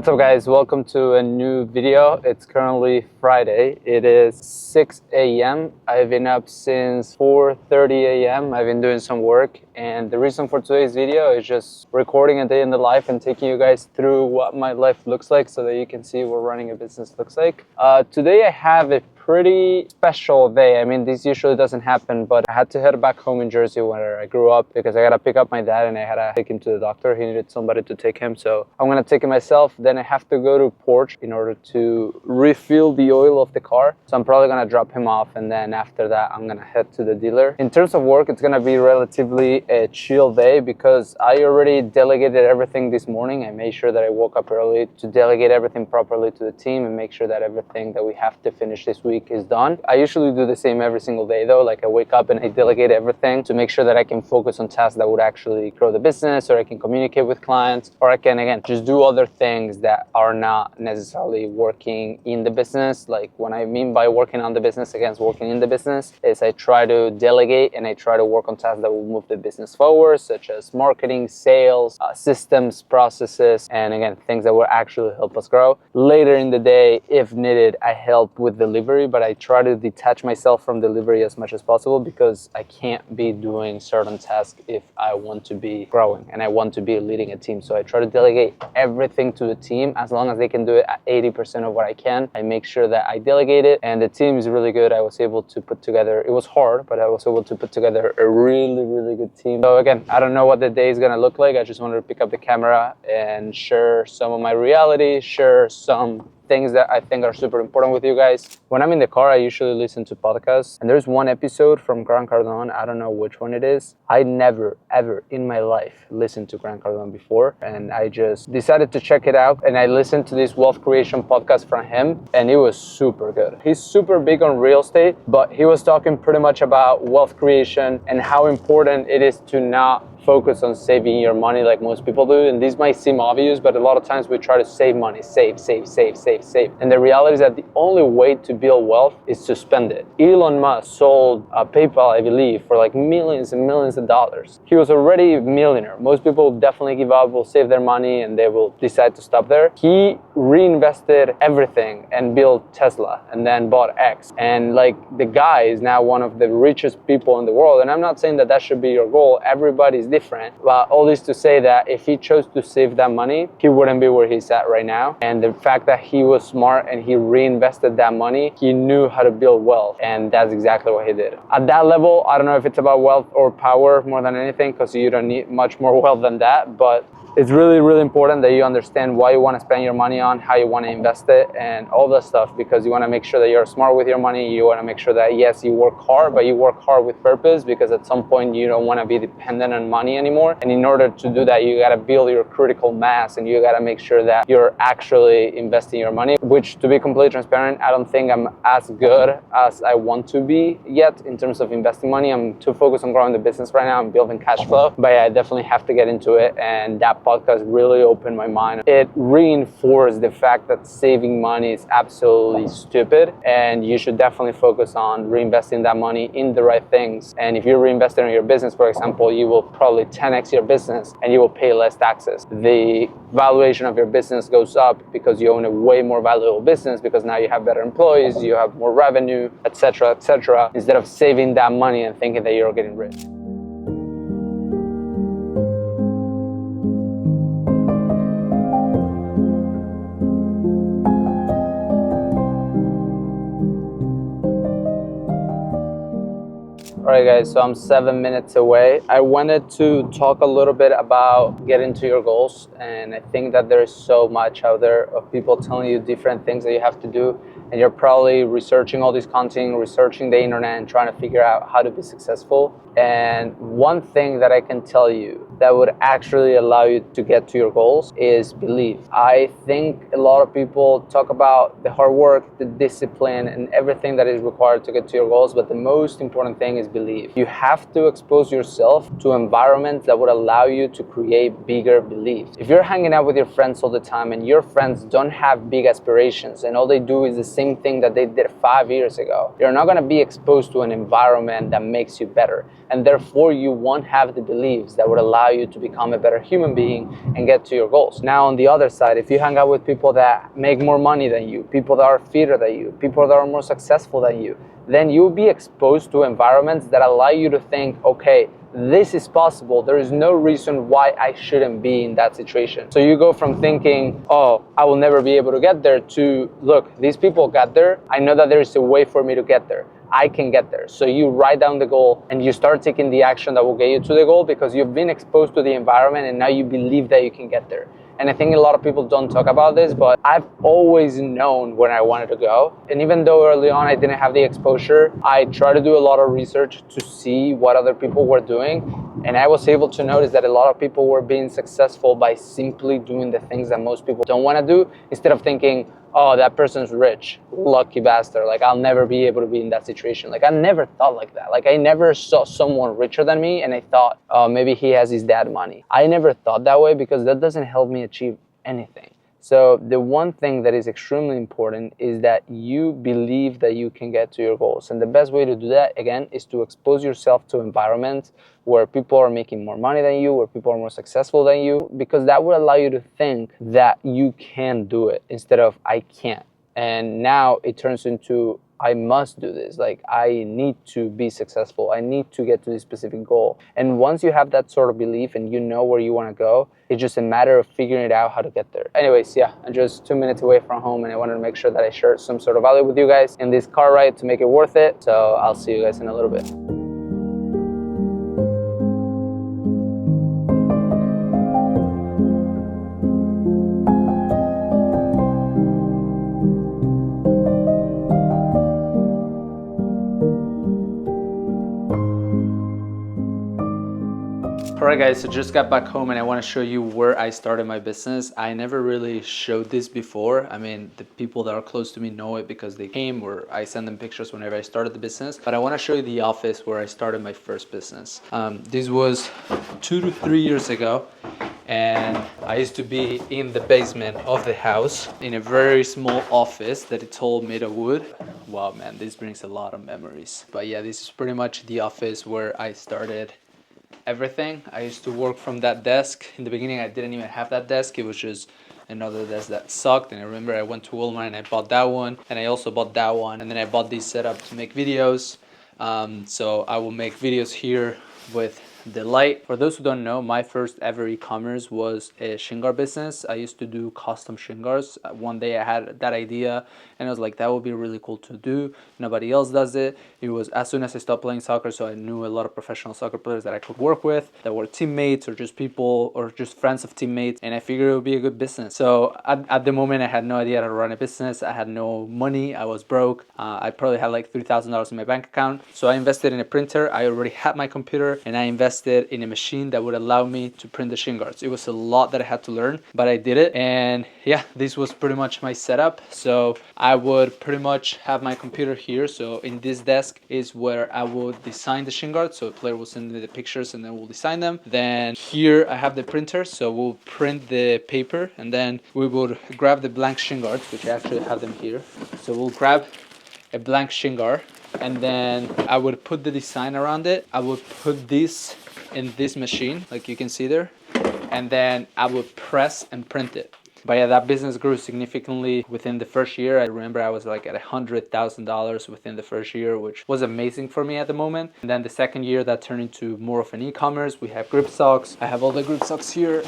What's up guys, welcome to a new video. It's currently Friday. It is 6 a.m. I've been up since 4:30 a.m. I've been doing some work, and the reason for today's video is just recording a day in the life and taking you guys through what my life looks like so that you can see what running a business looks like. Today I have a pretty special day. I mean, this usually doesn't happen, but I had to head back home in Jersey where I grew up because I gotta pick up my dad and I had to take him to the doctor. He needed somebody to take him, so I'm gonna take him myself. Then I have to go to Porsche in order to refill the oil of the car. So I'm probably gonna drop him off, and then after that I'm gonna head to the dealer. In terms of work, it's gonna be relatively a chill day because I already delegated everything this morning. I made sure that I woke up early to delegate everything properly to the team and make sure that everything that we have to finish this week is done. I usually do the same every single day though. Like I wake up and I delegate everything to make sure that I can focus on tasks that would actually grow the business, or I can communicate with clients, or I can again just do other things that are not necessarily working in the business. Like what I mean by working on the business against working in the business is I try to delegate and I try to work on tasks that will move the business forward, such as marketing, sales, systems, processes, and again things that will actually help us grow. Later in the day, if needed, I help with delivery, but I try to detach myself from delivery as much as possible because I can't be doing certain tasks if I want to be growing and I want to be leading a team. So I try to delegate everything to the team as long as they can do it at 80% of what I can. I make sure that I delegate it, and the team is really good. I was able to put together, it was hard, but I was able to put together a really good team. So again, I don't know what the day is gonna look like. I just wanted to pick up the camera and share some of my reality, share some things that I think are super important with you guys. When I'm in the car, I usually listen to podcasts, and there's one episode from Grant Cardone. I don't know which one it is. I never ever in my life listened to Grant Cardone before, and I just decided to check it out, and I listened to this wealth creation podcast from him, and it was super good. He's super big on real estate, but he was talking pretty much about wealth creation and how important it is to not focus on saving your money like most people do. And this might seem obvious, but a lot of times we try to save money, save. And the reality is that the only way to build wealth is to spend it. Elon Musk sold PayPal, I believe, for like millions and millions of dollars. He was already a millionaire. Most people definitely give up, will save their money, and they will decide to stop there. He reinvested everything and built Tesla and then bought X. And like the guy is now one of the richest people in the world. And I'm not saying that that should be your goal. Everybody's different. But all this to say that if he chose to save that money, he wouldn't be where he's at right now. And the fact that he was smart and he reinvested that money, he knew how to build wealth, and that's exactly what he did. At that level, I don't know if it's about wealth or power more than anything, because you don't need much more wealth than that, but it's really important that you understand what you want to spend your money on, how you want to invest it, and all that stuff, because you want to make sure that you're smart with your money. You want to make sure that, yes, you work hard, but you work hard with purpose, because at some point you don't want to be dependent on money anymore. And in order to do that, you got to build your critical mass, and you got to make sure that you're actually investing your money, which, to be completely transparent, I don't think I'm as good as I want to be yet in terms of investing money. I'm too focused on growing the business right now and building cash flow, but I definitely have to get into it, and that podcast really opened my mind. It reinforced the fact that saving money is absolutely stupid, and you should definitely focus on reinvesting that money in the right things. And if you're reinvesting in your business, for example, you will probably 10x your business and you will pay less taxes. The valuation of your business goes up because you own a way more valuable business, because now you have better employees, you have more revenue, etc., instead of saving that money and thinking that you're getting rich. Alright guys, so I'm 7 minutes away. I wanted to talk a little bit about getting to your goals, and I think that there's so much out there of people telling you different things that you have to do, and you're probably researching all this content, researching the internet, and trying to figure out how to be successful. And one thing that I can tell you that would actually allow you to get to your goals is belief. I think a lot of people talk about the hard work, the discipline, and everything that is required to get to your goals, but the most important thing is belief. You have to expose yourself to environments that would allow you to create bigger beliefs. If you're hanging out with your friends all the time and your friends don't have big aspirations and all they do is the same thing that they did 5 years ago. You're not going to be exposed to an environment that makes you better, and therefore you won't have the beliefs that would allow you to become a better human being and get to your goals. Now, on the other side, if you hang out with people that make more money than you, people that are fitter than you, people that are more successful than you, then you'll be exposed to environments that allow you to think, okay, this is possible. There is no reason why I shouldn't be in that situation. So you go from thinking, oh, I will never be able to get there, to, look, these people got there. I know that there is a way for me to get there. I can get there. So you write down the goal and you start taking the action that will get you to the goal, because you've been exposed to the environment and now you believe that you can get there. And I think a lot of people don't talk about this, but I've always known where I wanted to go. And even though early on I didn't have the exposure, I tried to do a lot of research to see what other people were doing. And I was able to notice that a lot of people were being successful by simply doing the things that most people don't want to do, instead of thinking, oh, that person's rich, lucky bastard, like I'll never be able to be in that situation. Like I never thought like that. Like I never saw someone richer than me and I thought, oh, maybe he has his dad money. I never thought that way, because that doesn't help me achieve anything. So the one thing that is extremely important is that you believe that you can get to your goals. And the best way to do that, again, is to expose yourself to environments where people are making more money than you, where people are more successful than you, because that will allow you to think that you can do it instead of I can't. And now it turns into, I must do this. Like I need to be successful. I need to get to this specific goal. And once you have that sort of belief and you know where you want to go, it's just a matter of figuring it out how to get there. Anyways, yeah, I'm just 2 minutes away from home and I wanted to make sure that I shared some sort of value with you guys in this car ride to make it worth it. So I'll see you guys in a little bit. Alright guys, so just got back home and I want to show you where I started my business. I never really showed this before. I mean, the people that are close to me know it because they came, or I send them pictures whenever I started the business. But I want to show you the office where I started my first business. This was 2 to 3 years ago, and I used to be in the basement of the house in a very small office that it's all made of wood. Wow man, this brings a lot of memories. But yeah, this is pretty much the office where I started everything. I used to work from that desk. In the beginning, I didn't even have that desk. It was just another desk that sucked. And I remember I went to Walmart and I bought that one. And I also bought that one. And then I bought this setup to make videos. So I will make videos here with the light. For those who don't know, my first ever e-commerce was a shin guard business. I used to do custom shin guards. One day I had that idea and I was like, that would be really cool to do. Nobody else does it. It was as soon as I stopped playing soccer, so I knew a lot of professional soccer players that I could work with, that were teammates or just people or just friends of teammates, and I figured it would be a good business. So at the moment, I had no idea how to run a business. I had no money. I was broke. I probably had like $3,000 in my bank account. So I invested in a printer. I already had my computer, and I invested in a machine that would allow me to print the shin guards. It was a lot that I had to learn, but I did it. And yeah, this was pretty much my setup. So I would pretty much have my computer here. So in this desk is where I would design the shin guards. So a player will send me the pictures and then we'll design them. Then here I have the printer. So we'll print the paper and then we would grab the blank shin guards, which I actually have them here. So we'll grab a blank shin guard and then I would put the design around it. I would put this in this machine, like you can see there, and then I would press and print it. But yeah, that business grew significantly within the first year. I remember I was like at $100,000 within the first year, which was amazing for me at the moment. And then the second year that turned into more of an e-commerce. We have grip socks. I have all the grip socks here.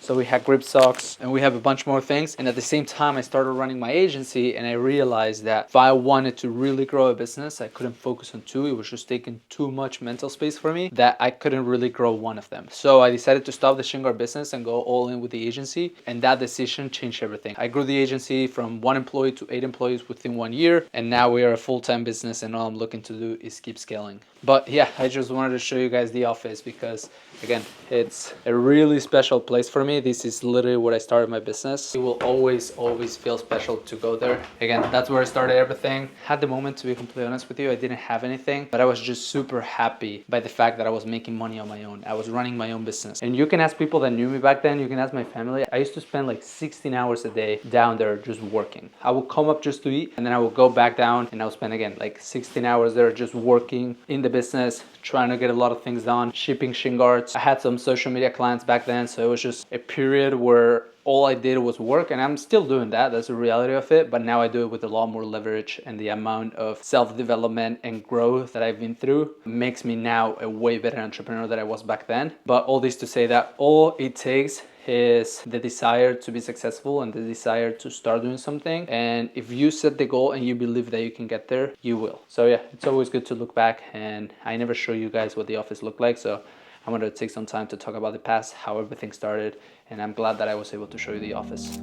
So we had grip socks and we have a bunch more things. And at the same time, I started running my agency and I realized that if I wanted to really grow a business, I couldn't focus on two. It was just taking too much mental space for me that I couldn't really grow one of them. So I decided to stop the shin guard business and go all in with the agency. And that decision changed everything. I grew the agency from 1 employee to 8 employees within 1 year. And now we are a full-time business and all I'm looking to do is keep scaling. But yeah, I just wanted to show you guys the office because again, it's a really special place for me. me, this is literally where I started my business. It will always feel special to go there. Again, that's where I started everything. At the moment, to be completely honest with you, I didn't have anything, but I was just super happy by the fact that I was making money on my own. I was running my own business. And you can ask people that knew me back then, you can ask my family. I used to spend like 16 hours a day down there just working. I would come up just to eat, and then I would go back down and I would spend again like 16 hours there just working in the business, trying to get a lot of things done, shipping shin guards. I had some social media clients back then, so it was just a period where all I did was work, and I'm still doing that. That's the reality of it. But now I do it with a lot more leverage, and the amount of self-development and growth that I've been through makes me now a way better entrepreneur than I was back then. But all this to say that all it takes is the desire to be successful and the desire to start doing something. And if you set the goal and you believe that you can get there, you will. So yeah, it's always good to look back, and I never show you guys what the office looked like. So I wanted to take some time to talk about the past, how everything started, and I'm glad that I was able to show you the office.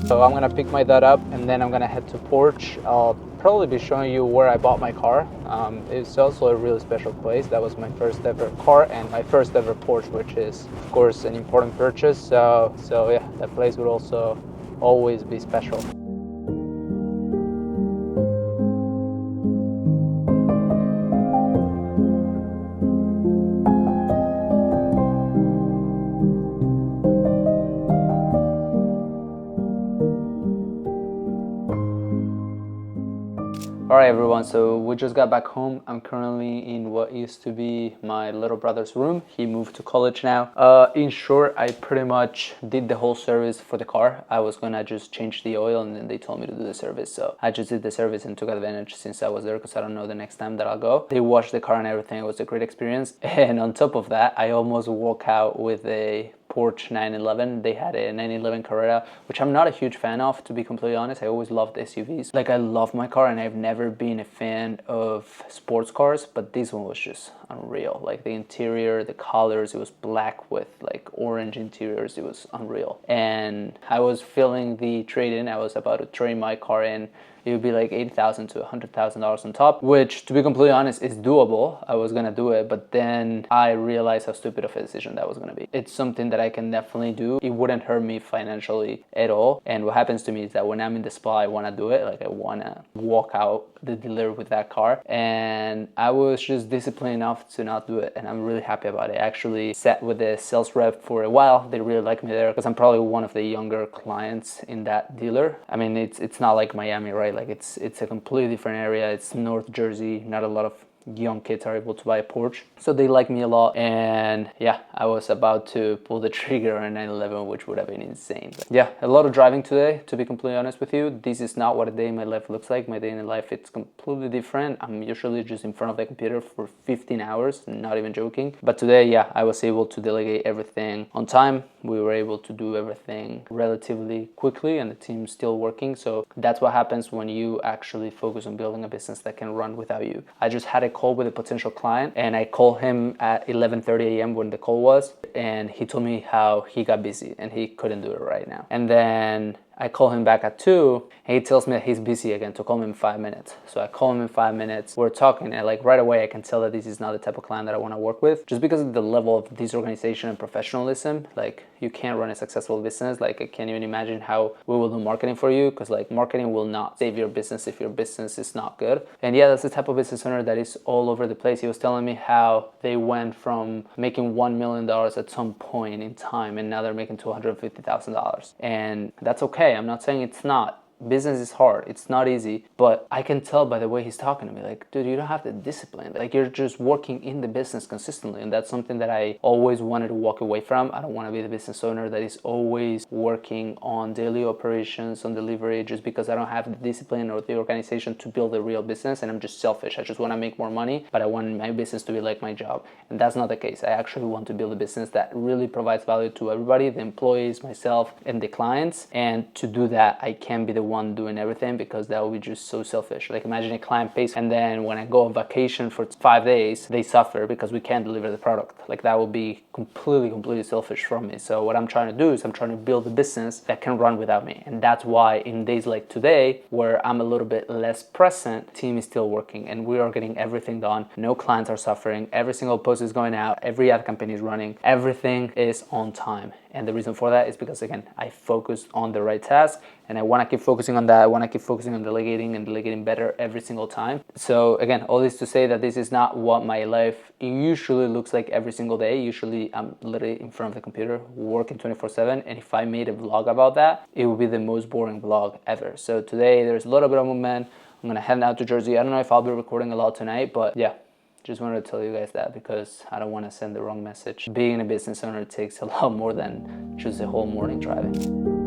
So I'm gonna pick my dad up, and then I'm gonna head to Porch. I'll probably be showing you where I bought my car. It's also a really special place. That was my first ever car and my first ever Porch, which is of course an important purchase. So yeah, that place would also always be special. All right, everyone, so we just got back home. I'm currently in what used to be my little brother's room. He moved to college now. In short, I pretty much did the whole service for the car. I was gonna just change the oil, and then they told me to do the service. So I just did the service and took advantage since I was there, because I don't know the next time that I'll go. They washed the car and everything. It was a great experience. And on top of that, I almost walk out with a Porsche 911. They had a 911 Carrera, which I'm not a huge fan of, to be completely honest. I always loved SUVs. Like, I love my car, and I've never been a fan of sports cars, but this one was just unreal. Like, the interior, the colors, it was black with like orange interiors. It was unreal. And I was filling the trade-in. I was about to trade my car in. It would be like $80,000 to $100,000 on top, which, to be completely honest, is doable. I was gonna do it, but then I realized how stupid of a decision that was gonna be. It's something that I can definitely do. It wouldn't hurt me financially at all. And what happens to me is that when I'm in the spot, I wanna do it. Like, I wanna walk out the dealer with that car. And I was just disciplined enough to not do it. And I'm really happy about it. I actually sat with the sales rep for a while. They really like me there because I'm probably one of the younger clients in that dealer. I mean, it's not like Miami, right? Like, it's a completely different area. It's North Jersey. Not a lot of young kids are able to buy a Porsche, so they like me a lot. And yeah, I was about to pull the trigger on a 911, which would have been insane. But yeah, a lot of driving today, to be completely honest with you. This is not what a day in my life looks like. My day in life, it's completely different. I'm usually just in front of the computer for 15 hours, not even joking. But today, yeah, I was able to delegate everything on time. We were able to do everything relatively quickly, and the team's still working. So that's what happens when you actually focus on building a business that can run without you. I just had a call with a potential client, and I called him at 11:30 a.m. when the call was, and he told me how he got busy and he couldn't do it right now. And then I call him back at 2, and he tells me that he's busy again, to call him in 5 minutes. So I call him in 5 minutes, we're talking, and like right away I can tell that this is not the type of client that I want to work with, just because of the level of disorganization and professionalism. Like, you can't run a successful business. Like, I can't even imagine how we will do marketing for you, because like, marketing will not save your business if your business is not good. And yeah, that's the type of business owner that is all over the place. He was telling me how they went from making $1 million at some point in time, and now they're making $250,000. And that's okay. I'm not saying it's not. business is hard, it's not easy, but I can tell by the way he's talking to me, like, dude, you don't have the discipline. Like, you're just working in the business consistently, and that's something that I always wanted to walk away from. I don't want to be the business owner that is always working on daily operations, on delivery, just because I don't have the discipline or the organization to build a real business, and I'm just selfish. I just want to make more money, but I want my business to be like my job, and that's not the case. I actually want to build a business that really provides value to everybody, the employees, myself, and the clients. And to do that, I can't be the one doing everything, because that would be just so selfish. Like, imagine a client pays, and then when I go on vacation for 5 days, they suffer because we can't deliver the product. Like, that would be completely selfish from me. So what I'm trying to do is I'm trying to build a business that can run without me. And that's why in days like today, where I'm a little bit less present, team is still working and we are getting everything done. No clients are suffering. Every single post is going out. Every ad campaign is running. Everything is on time. And the reason for that is because, again, I focused on the right task, and I want to keep focusing on that. I want to keep focusing on delegating and delegating better every single time. So again, all this to say that this is not what my life usually looks like every single day. Usually I'm literally in front of the computer working 24/7, and if I made a vlog about that, it would be the most boring vlog ever. So today there's a little bit of movement. I'm gonna head out to Jersey. I don't know if I'll be recording a lot tonight, but yeah. Just wanted to tell you guys that because I don't want to send the wrong message. Being a business owner takes a lot more than just a whole morning driving.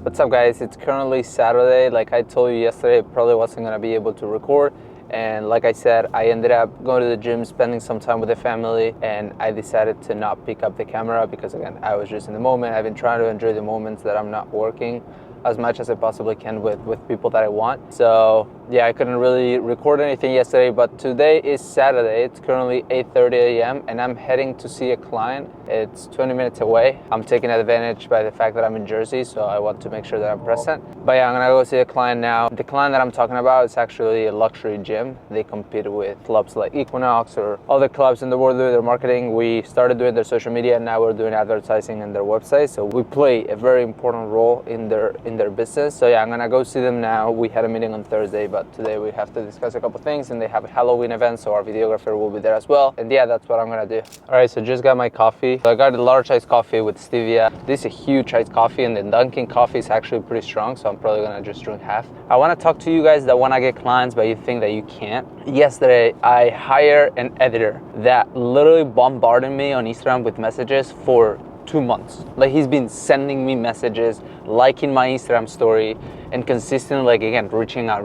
What's up, guys? It's currently Saturday. Like I told you yesterday, I probably wasn't gonna be able to record, and like I said, I ended up going to the gym, spending some time with the family, and I decided to not pick up the camera because, again, I was just in the moment. I've been trying to enjoy the moments that I'm not working as much as I possibly can with people that I want. So yeah, I couldn't really record anything yesterday, but today is Saturday. It's currently 8:30 a.m. and I'm heading to see a client. It's 20 minutes away. I'm taking advantage by the fact that I'm in Jersey, so I want to make sure that I'm present. But yeah, I'm gonna go see a client now. The client that I'm talking about is actually a luxury gym. They compete with clubs like Equinox or other clubs in the world doing their marketing. We started doing their social media, and now we're doing advertising in their website. So we play a very important role in their business. So yeah, I'm gonna go see them now. We had a meeting on Thursday, but today we have to discuss a couple things, and they have a Halloween event, so our videographer will be there as well. And yeah, that's what I'm gonna do. All right, so just got my coffee. So I got a large iced coffee with stevia. This is a huge iced coffee, and the Dunkin' coffee is actually pretty strong, so I'm probably gonna just drink half. I wanna talk to you guys that wanna get clients, but you think that you can't. Yesterday, I hired an editor that literally bombarded me on Instagram with messages for 2 months. Like, he's been sending me messages, liking my Instagram story, and consistently, like, again, reaching out.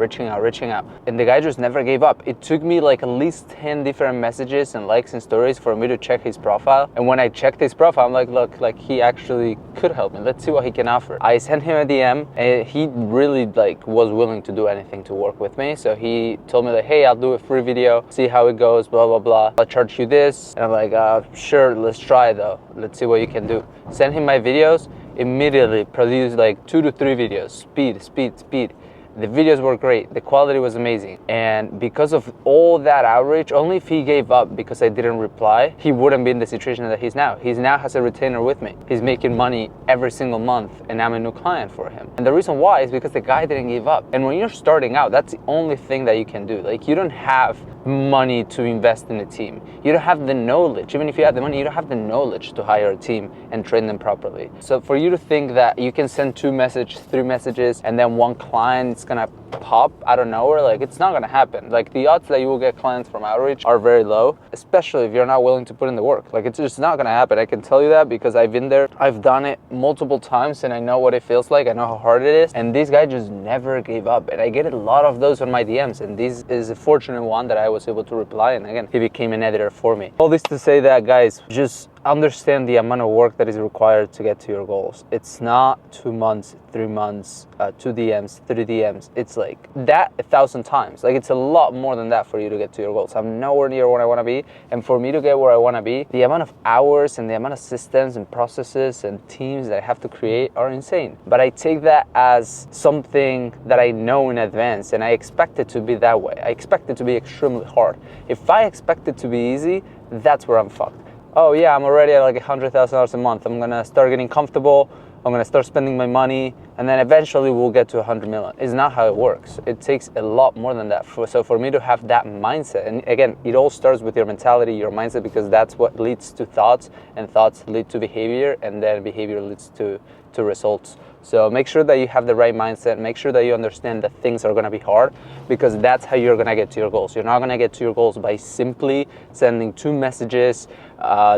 And the guy just never gave up. It took me like at least 10 different messages and likes and stories for me to check his profile. And when I checked his profile, I'm like, look, like, he actually could help me. Let's see what he can offer. I sent him a DM, and he really like was willing to do anything to work with me. So he told me like, hey, I'll do a free video, see how it goes, blah, blah, blah. I'll charge you this. And I'm like, sure, let's try though. Let's see what you can do. Send him my videos. Immediately produced like 2 to 3 videos. Speed. The videos were great. The quality was amazing. And because of all that outreach, only if he gave up because I didn't reply, he wouldn't be in the situation that he's now. He now has a retainer with me. He's making money every single month, and I'm a new client for him. And the reason why is because the guy didn't give up. And when you're starting out, that's the only thing that you can do. Like, you don't have money to invest in a team. You don't have the knowledge. Even if you have the money, you don't have the knowledge to hire a team and train them properly. So for you to think that you can send 2 messages, 3 messages, and then one client is gonna pop out of nowhere, like, it's not gonna happen. Like, the odds that you will get clients from outreach are very low, especially if you're not willing to put in the work. Like, it's just not gonna happen. I can tell you that because I've been there. I've done it multiple times, and I know what it feels like. I know how hard it is. And this guy just never gave up. And I get a lot of those on my DMs, and this is a fortunate one that I was able to reply, and again, he became an editor for me. All this to say that, guys, just understand the amount of work that is required to get to your goals. It's not 2 months, 3 months, 2 DMs, 3 DMs. It's like that 1,000 times. Like, it's a lot more than that for you to get to your goals. I'm nowhere near where I want to be, and for me to get where I want to be, the amount of hours and the amount of systems and processes and teams that I have to create are insane. But I take that as something that I know in advance, and I expect it to be that way. I expect it to be extremely hard. If I expect it to be easy, that's where I'm fucked. Oh yeah, I'm already at like $100,000 a month. I'm gonna start getting comfortable. I'm gonna start spending my money, and then eventually we'll get to 100 million. It's not how it works. It takes a lot more than that. So for me to have that mindset, and again, it all starts with your mentality, your mindset, because that's what leads to thoughts, and thoughts lead to behavior, and then behavior leads to results. So make sure that you have the right mindset. Make sure that you understand that things are gonna be hard, because that's how you're gonna get to your goals. You're not gonna get to your goals by simply sending 2 messages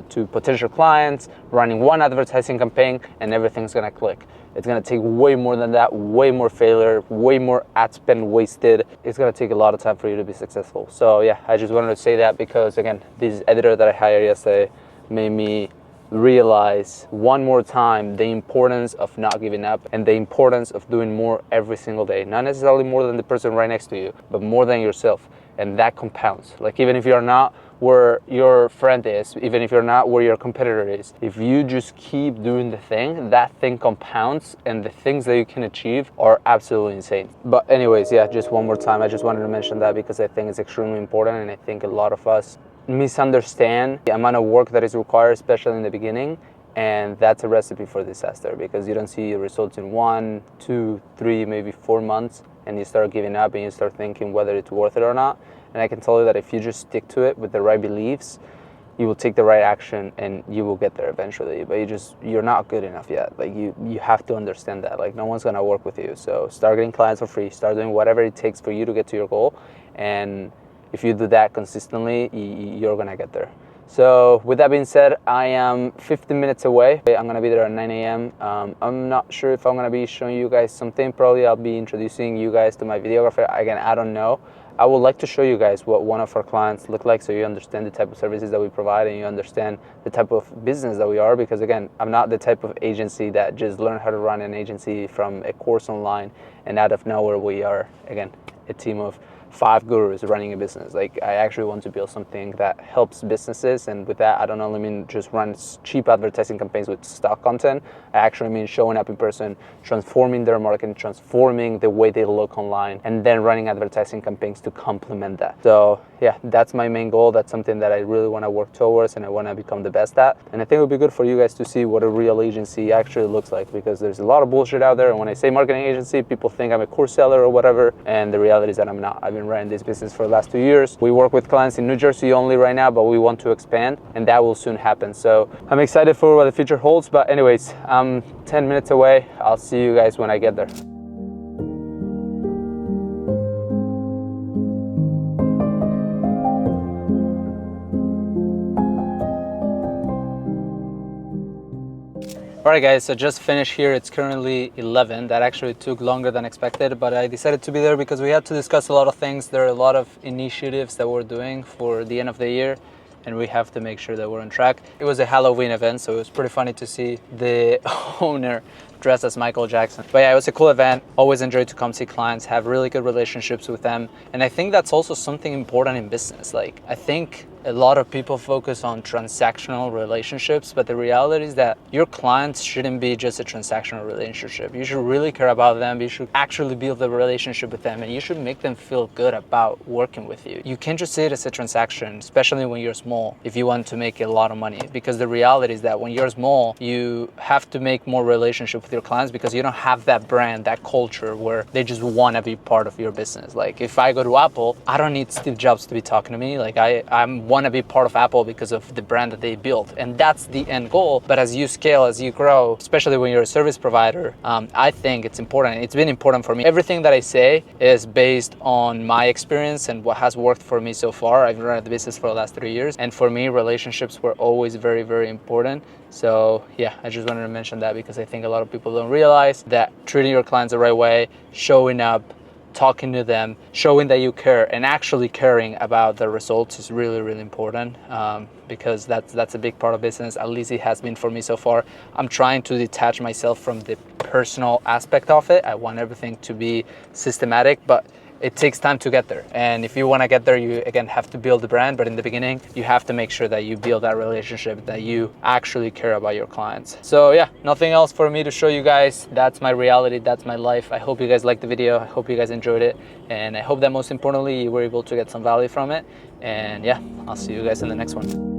to potential clients, running 1 advertising campaign, and everything's gonna click. It's gonna take way more than that, way more failure, way more ad spend wasted. It's gonna take a lot of time for you to be successful. So yeah, I just wanted to say that because, again, this editor that I hired yesterday made me realize one more time the importance of not giving up and the importance of doing more every single day. Not necessarily more than the person right next to you, but more than yourself. And that compounds. Like, even if you're not where your friend is, even if you're not where your competitor is, if you just keep doing the thing, that thing compounds, and the things that you can achieve are absolutely insane. But anyways, yeah, just one more time, I just wanted to mention that because I think it's extremely important, and I think a lot of us misunderstand the amount of work that is required, especially in the beginning, and that's a recipe for disaster, because you don't see your results in 1, 2, 3, maybe 4 months, and you start giving up and you start thinking whether it's worth it or not. And I can tell you that if you just stick to it with the right beliefs, you will take the right action and you will get there eventually. But you're not good enough yet. Like, you have to understand that. Like, no one's gonna work with you. So start getting clients for free, start doing whatever it takes for you to get to your goal, and if you do that consistently, you're gonna get there. So with that being said, I am 15 minutes away. I'm gonna be there at 9 a.m. I'm not sure if I'm gonna be showing you guys something. Probably I'll be introducing you guys to my videographer. Again, I don't know. I would like to show you guys what one of our clients look like, so you understand the type of services that we provide and you understand the type of business that we are. Because again, I'm not the type of agency that just learned how to run an agency from a course online, and out of nowhere we are, again, a team of 5 gurus running a business. Like, I actually want to build something that helps businesses, and with that, I don't only mean just run cheap advertising campaigns with stock content. I actually mean showing up in person, transforming their marketing, transforming the way they look online, and then running advertising campaigns to complement that. So yeah, that's my main goal. That's something that I really want to work towards, and I want to become the best at. And I think it would be good for you guys to see what a real agency actually looks like, because there's a lot of bullshit out there. And when I say marketing agency, people think I'm a course seller or whatever, and the reality is that I'm not. I've been running this business for the last 2 years. We work with clients in New Jersey only right now, but we want to expand, and that will soon happen. So I'm excited for what the future holds. But anyways, I'm 10 minutes away. I'll see you guys when I get there. Alright guys, so just finished here. It's currently 11. That actually took longer than expected, but I decided to be there because we had to discuss a lot of things. There are a lot of initiatives that we're doing for the end of the year, and we have to make sure that we're on track. It was a Halloween event, so it was pretty funny to see the owner dressed as Michael Jackson. But yeah, it was a cool event. Always enjoy to come see clients, have really good relationships with them. And I think that's also something important in business. Like, I think a lot of people focus on transactional relationships, but the reality is that your clients shouldn't be just a transactional relationship. You should really care about them. You should actually build a relationship with them, and you should make them feel good about working with you. You can't just see it as a transaction, especially when you're small, if you want to make a lot of money. Because the reality is that when you're small, you have to make more relationship with your clients, because you don't have that brand, that culture where they just want to be part of your business. Like, if I go to Apple, I don't need Steve Jobs to be talking to me. Like, I want to be part of Apple because of the brand that they built, and that's the end goal. But as you scale, as you grow, especially when you're a service provider, I think it's important. It's been important for me. Everything that I say is based on my experience and what has worked for me so far. I've run the business for the last 3 years, and for me, relationships were always very, very important. So yeah, I just wanted to mention that because I think a lot of people don't realize that treating your clients the right way, showing up, talking to them, showing that you care, and actually caring about the results is really, really important, because that's a big part of business. At least it has been for me so far. I'm trying to detach myself from the personal aspect of it. I want everything to be systematic, but it takes time to get there. And if you want to get there, you again have to build the brand. But in the beginning, you have to make sure that you build that relationship, that you actually care about your clients. So yeah, nothing else for me to show you guys. That's my reality. That's my life. I hope you guys liked the video. I hope you guys enjoyed it. And I hope that most importantly, you were able to get some value from it. And yeah, I'll see you guys in the next one.